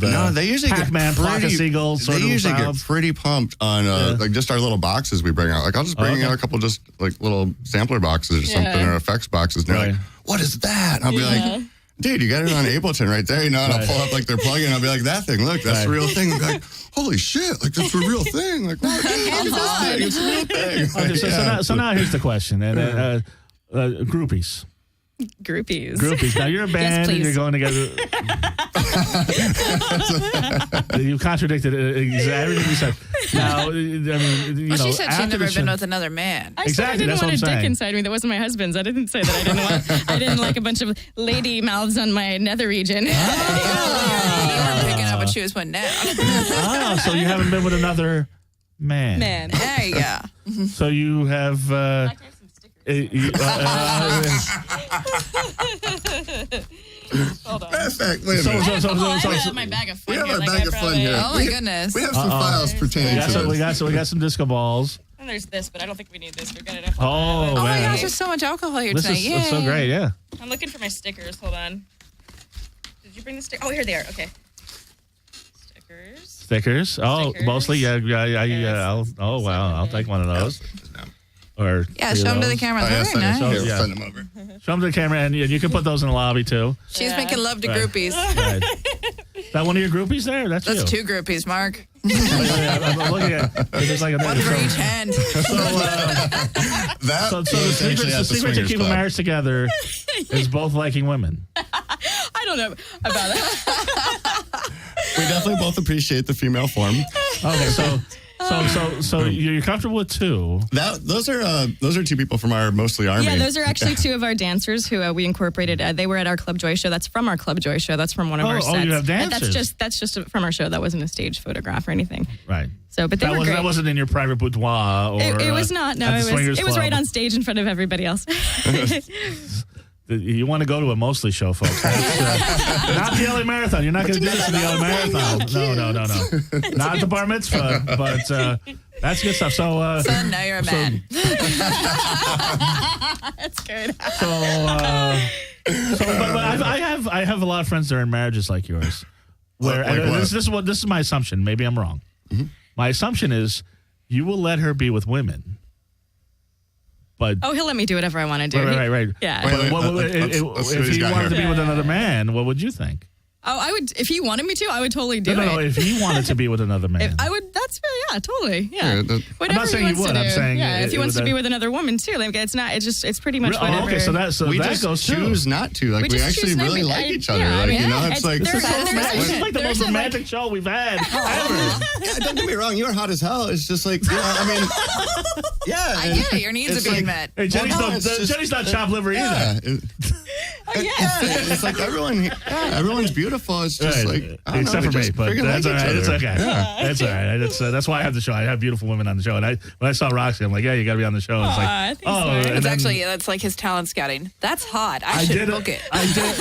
they usually Pac-Man, Flock of Seagulls. They usually get pretty pumped on like just our little boxes we bring out. Like I'll just bring out a couple just like little sampler boxes or something, or effects boxes. And they're like, "What is that?" And I'll be like, "Dude, you got it on Ableton right there." And I'll pull up like their plugin. And I'll be like, "That thing, look, that's the real thing." And be like, "Holy shit! Like that's the real thing! Like what? It's a real thing." Okay, so now here's the question. And groupies. Groupies. Now you're a band and you're going together. You contradicted everything you said. Now, I mean, she said she'd never been with another man. I said I didn't want a dick inside me that wasn't my husband's. I didn't say that I didn't like a bunch of lady mouths on my nether region. You weren't picking up what she was putting down. So you haven't been with another man. There you go. So you have. Hold on. Perfect. Wait a minute. I have my bag of fun. We have our bag of fun here. Oh my goodness. We have some files pertaining to this. We got some disco balls. And there's this, but I don't think we need this. We're good enough. Oh my man. gosh, there's so much alcohol here This tonight. is so great. Yeah. I'm looking for my stickers. Hold on. Did you bring the stickers? Oh, here they are. Okay. Stickers. Oh, mostly. Yeah. I'll take one of those. Or show them to the camera. They're very nice. Send them over. Show them to the camera, and you can put those in the lobby too. She's making love to groupies. Right. Is that one of your groupies there? That's you. Two groupies, Mark. I'm looking at it. There's like one for each hand. So the secret to keep a marriage together is both liking women. I don't know about that. We definitely both appreciate the female form. Okay, so you're comfortable with two. Those are two people from our Mostly Army. Yeah, those are actually two of our dancers who we incorporated. They were at our Club Joy show. That's from our Club Joy show. That's from one of our sets. Oh, you have dancers. That's just from our show. That wasn't a stage photograph or anything. Right. So, but they were great. That wasn't in your private boudoir or it was not. No, it was right on stage in front of everybody else. You want to go to a Mostly show, folks. Not the LA Marathon. You're not going to do this in the LA Marathon. No. Not the bar mitzvah, but that's good stuff. So, son, now you're a man. That's good. But I have a lot of friends that are in marriages like yours. Where this is my assumption. Maybe I'm wrong. Mm-hmm. My assumption is you will let her be with women. But he'll let me do whatever I want to do. Right. Yeah. If he wanted to be with another man, what would you think? Oh, I would, if he wanted me to, I would totally do it. No, if he wanted to be with another man. I would, totally. Yeah. Yeah, Whatever I'm not saying he you wants would. to I'm do. saying if he wants to be that- with another woman too. Like, it's pretty much whatever. okay, so that we that just goes too. choose not to. Like, we just actually choose not really to. like each other. Yeah, Like, yeah. you know, it's like... This is There's like the most romantic show we've had ever. Yeah, don't get me wrong, you're hot as hell. It's just like, I mean, yeah. I get it. Your needs are being met. Hey, Jenny's, Well, no, not, it's just- Jenny's not chopped liver either. Yeah. It's like everyone's beautiful. It's just Right. like, I don't Except know, for we me, just but freaking that's all like right. each It's other. okay. Yeah. That's all right. That's why I have the show. I have beautiful women on the show. And when I saw Roxy, I'm like, yeah, you got to be on the show. And it's Aw, like, thanks, Lauren. and It's then actually, that's like his talent scouting. That's hot. I I should did book it. I did.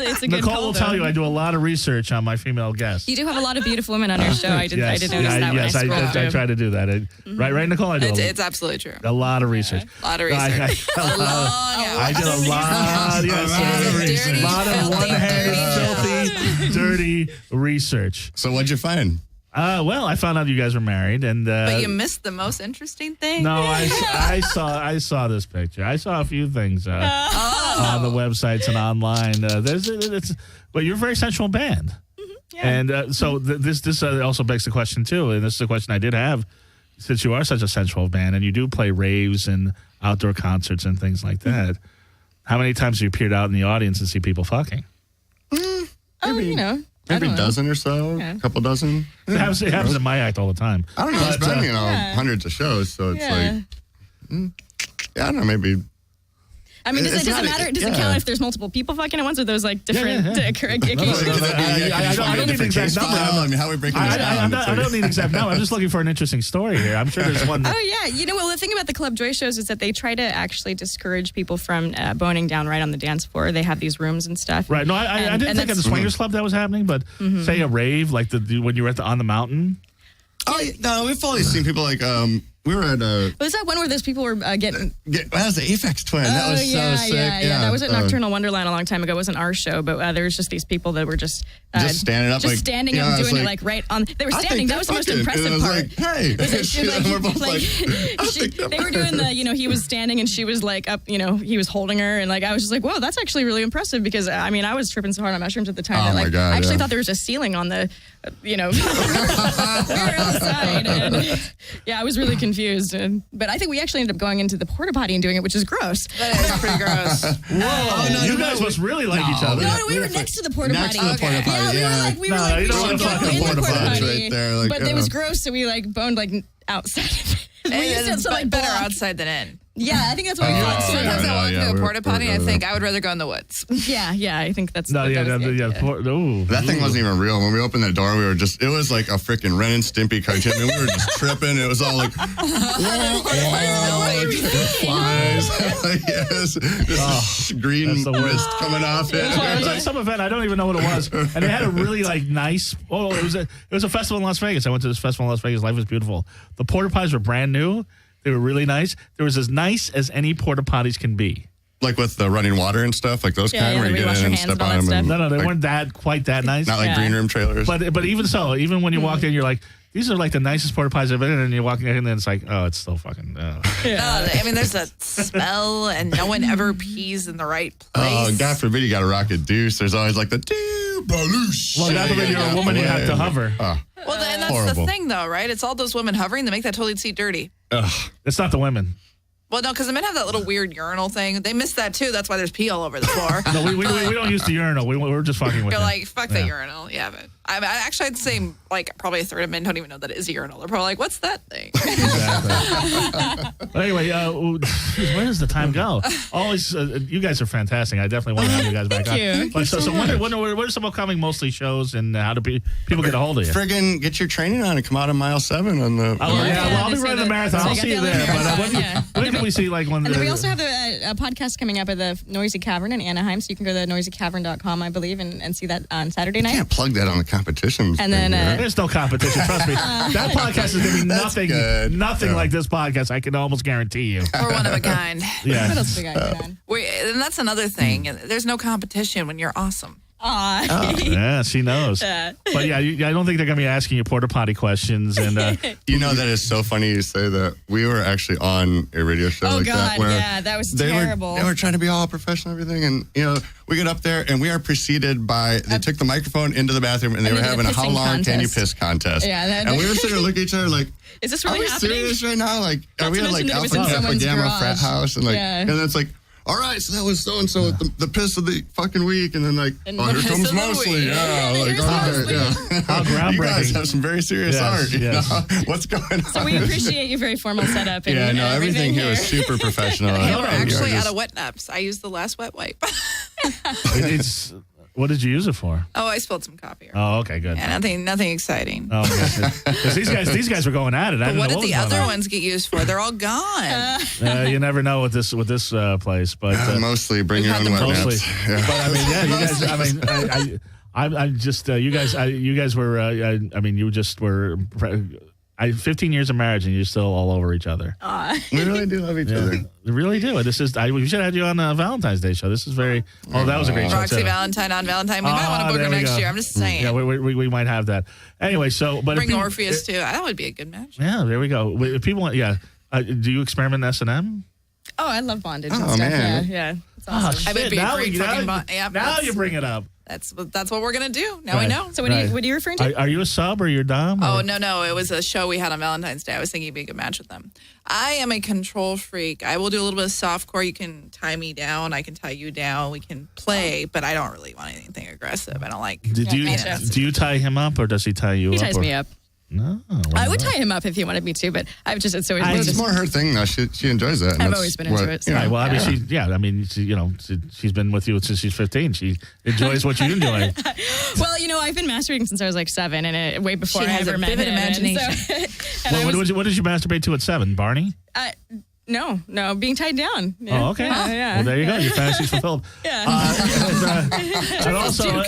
It's a good Nicole call, will tell though. you I do a lot of research on my female guests. You do have a lot of beautiful women on your show. I did notice that yes, when I scrolled through. I try to do that. Right, Nicole? I do It's absolutely true. a lot of research. A lot of research. I did a lot, Dirty, a lot of filthy, one-handed, dirty filthy, dirty research. So what'd you find? Well, I found out you guys were married, and But you missed the most interesting thing. no, I saw this picture. I saw a few things on the websites and online. But you're a very sensual band, and so this also begs the question too. And this is a question I did have, since you are such a sensual band, and you do play raves and outdoor concerts and things like that. How many times have you appeared out in the audience and see people fucking? You know. Maybe a dozen or so, a couple dozen. It happens in my act all the time. I don't know. It's been, hundreds of shows, so it's like, I don't know, maybe. I mean, does It's it not- matter? Does it yeah. count if there's multiple people fucking at once, or those like different occasions? I don't need an exact number. I mean, how are we breaking this down? I don't need an exact number. I'm just looking for an interesting story here. I'm sure there's one. Oh yeah, well, the thing about the Club Joy shows is that they try to actually discourage people from boning down right on the dance floor. They have these rooms and stuff. Right. No, I didn't think of the swingers club that was happening, but say a rave like when you were on the mountain. Oh, no, we've always seen people like, we were at Was that one where those people were getting? that was the Aphex Twin. That was so sick. Yeah. That was at Nocturnal Wonderland a long time ago. It wasn't our show, but there was just these people that were just standing up, just standing up, doing it like right on. They were standing. That was the most impressive part. Like, hey, we're both like, they were doing the, he was standing and she was like up, he was holding her, and like I was just like, whoa, that's actually really impressive, because I mean I was tripping so hard on mushrooms at the time Oh that my like God, I actually yeah. thought there was a ceiling on the, we were outside, and I was really confused. But I think we actually ended up going into the porta potty and doing it, which is gross. That is pretty gross. Whoa, you guys must really like each other. No, we were next to the porta potty. Next to the porta potty, Yeah, we were like, you we don't should wanna go fuck in the the porta porta potty potty. right there, like, but it was gross, so we like boned like outside. We used to like better block. outside than in. Yeah, I think that's what we thought. Sometimes no, I walk yeah, through a we're- porta potty we're and I going think there. I would rather go in the woods. Yeah, I think that's. No, that was the idea. That thing wasn't even real. When we opened that door, it was like a freaking Ren and Stimpy cartoon. I mean, we were just tripping. It was all like, flies. Yes. This green that's the worst. mist coming off it. It was like some event. I don't even know what it was, and they had a really like nice. Oh, it was a festival in Las Vegas. I went to this festival in Las Vegas. Life is beautiful. The porta potties were brand new. They were really nice. They was as nice as any porta potties can be. Like with the running water and stuff, like those kind where you where you get wash in your and hands step and all on that them. stuff. No, they like, weren't quite that nice. Not like Yeah. green room trailers. But even so, even when you walk in, you're like, these are like the nicest porta potties I've been in, and you're walking in, and it's like, oh, it's still fucking. No, I mean, there's a smell, and no one ever pees in the right place. Oh, God forbid you got a rocket deuce. There's always like the doo baloosh. Well, God forbid you're a woman, you have to hover. Well, and that's Horrible. the thing, though, right? It's all those women hovering that make that toilet seat dirty. It's not the women. Well, no, because the men have that little weird urinal thing. They miss that, too. That's why there's pee all over the floor. No, we don't use the urinal. We're just fucking with You're it. like, fuck the urinal. Yeah, but I'd say like probably a third of men don't even know that it is a urinal. They're probably like, what's that thing? Exactly. But anyway, where does the time go? Always, you guys are fantastic. I definitely want to have you guys back Thank on. you. But so what are some upcoming mostly shows, and how do people get a hold of you? Friggin' get your training on and come out on mile 7 on the. I'll be running the marathon. I'll see you there. But when can we see like when? And then we also have a podcast coming up at the Noisy Cavern in Anaheim, so you can go to noisycavern.com, I believe, and see that on Saturday night. Can't plug that on the competitions. And then, There's no competition. Trust me. That podcast is going to be nothing Yeah. like this podcast. I can almost guarantee you. We're one of a kind. Yeah. What else we got going on? And that's another thing. There's no competition when you're awesome. Aw. Yeah, she knows. Yeah. But yeah, I don't think they're going to be asking you porta potty questions. And You know, that is so funny you say that. We were actually on a radio show Oh, like God, that where yeah, that was they terrible. They were trying to be all professional and everything. And, you know, we get up there and we are preceded by, they took the microphone into the bathroom and they were did a having a how pissing long can you contest. piss contest. Yeah, and we were sitting there looking at each other like, Is this are really we happening? serious right now? Like, are Not we to at like mention that it was Alpha in Kappa someone's Gamma garage. frat house? And like, Yeah. and it's like, all right, so that was so-and-so, the piss of the fucking week. And then like, And oh, the here piss comes of the Mosley. week. Yeah, like, Here's all right, Mosley. yeah. how groundbreaking. You guys have some very serious Yes, art. You yes. know? What's going on? So we appreciate your very formal setup. And Yeah, no, everything here is super professional. Yeah, we're You're actually just- out of wet naps. I used the last wet wipe. It's what did you use it for? Oh, I spilled some coffee. Oh, okay, good. Yeah, nothing exciting. Oh, because these guys were going at it. I But didn't what know did the was going other on. ones get used for? They're all gone. You never know with this place, but mostly bring your We've own had wet them mostly. naps. Yeah. But I mean, yeah, you guys. I mean, I just you guys were. I mean, you just were. 15 years of marriage and you're still all over each other. We really do love each other. We really do. This is. We should have had you on a Valentine's Day show. This is very. Oh, that was a great show Roxy too. Valentine on Valentine. We might want to book there her we next go. year. I'm just saying. Yeah, we might have that. Anyway, so but if Bring people- Orpheus too. That would be a good match. Yeah, there we go. If people want, yeah. Do you experiment in S&M? Oh, I love bondage and Oh, stuff. man. Yeah. It's Oh, awesome. I would shit, be a now great we- fucking now- bo- yeah, Now that's- you bring it up. That's what we're gonna do. Now we Right. know. So what are you referring to? Are you a sub or you're dom? Oh or- no! It was a show we had on Valentine's Day. I was thinking it'd be a good match with them. I am a control freak. I will do a little bit of softcore. You can tie me down. I can tie you down. We can play, but I don't really want anything aggressive. I don't like. Do you tie him up or does he tie you He up? ties or- me up. No. I would tie him up if he wanted me to, but I've just it's always Well, it's just more her thing though. She enjoys that. and I've that's always been into what- it, so- you know, Right, well, I mean, she's been with you since she's 15. She enjoys what you enjoy. Well, I've been masturbating since I was like 7, and way before She I has ever a met vivid him. imagination. What did you masturbate to at 7, Barney? No, being tied down. Yeah. Oh, okay. Yeah. Well, there you go. Your fantasy's fulfilled. Yeah. And also,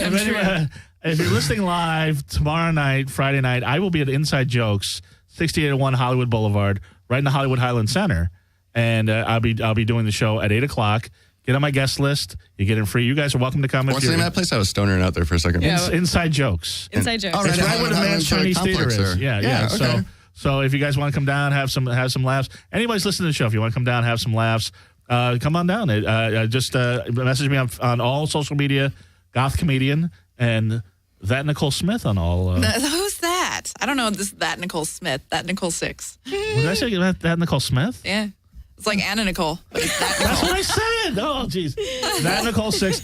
if you're listening live tomorrow night, Friday night, I will be at Inside Jokes, 6801 Hollywood Boulevard, right in the Hollywood Highland Center, and I'll be doing the show at 8:00. Get on my guest list. You get in free. You guys are welcome to come. What's the name of that place? I was stonering out there for a second. Yeah. Inside Jokes. Inside jokes. Oh, It's right. right where the Man's Chinese Theater Complex is. there. Yeah. Yeah, okay. So if you guys want to come down, have some laughs. Anybody's listening to the show, if you want to come down, have some laughs, come on down. Just message me on all social media, Goth Comedian, and that Nicole Smith on all. Who's that? I don't know. That Nicole Smith. That Nicole 6. Did I say that Nicole Smith? Yeah, it's like Anna Nicole. But it's that That's Nicole. what I said. Oh, jeez. That Nicole 6,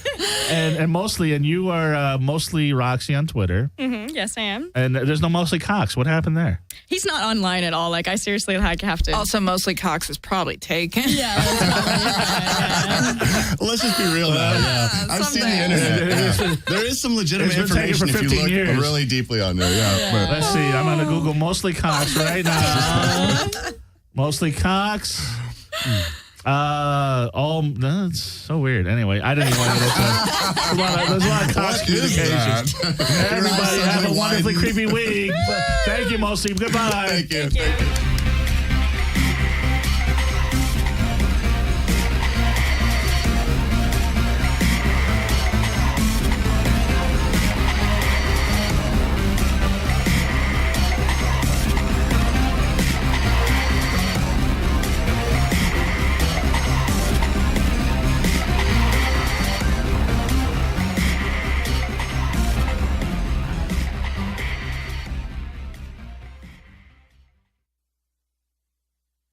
and mostly, and you are mostly Roxy on Twitter, Yes, I am. and there's no mostly Cox. What happened there? He's not online at all. Like, I seriously have to. Also, mostly Cox is probably taken. Yeah, that's probably Well, let's just be real now. Yeah. I've seen the internet. Yeah. There is some legitimate It's been taken information for if you 15 look years. really deeply on there. Yeah. But Let's see. I'm on the Google mostly Cox right now. Mostly Cox. That's so weird. Anyway, I didn't even want to get into it. There's a lot of Cox what is communication. that? Everybody have a Suddenly wonderfully widened. creepy week. Thank you, mostly. Goodbye. Thank you.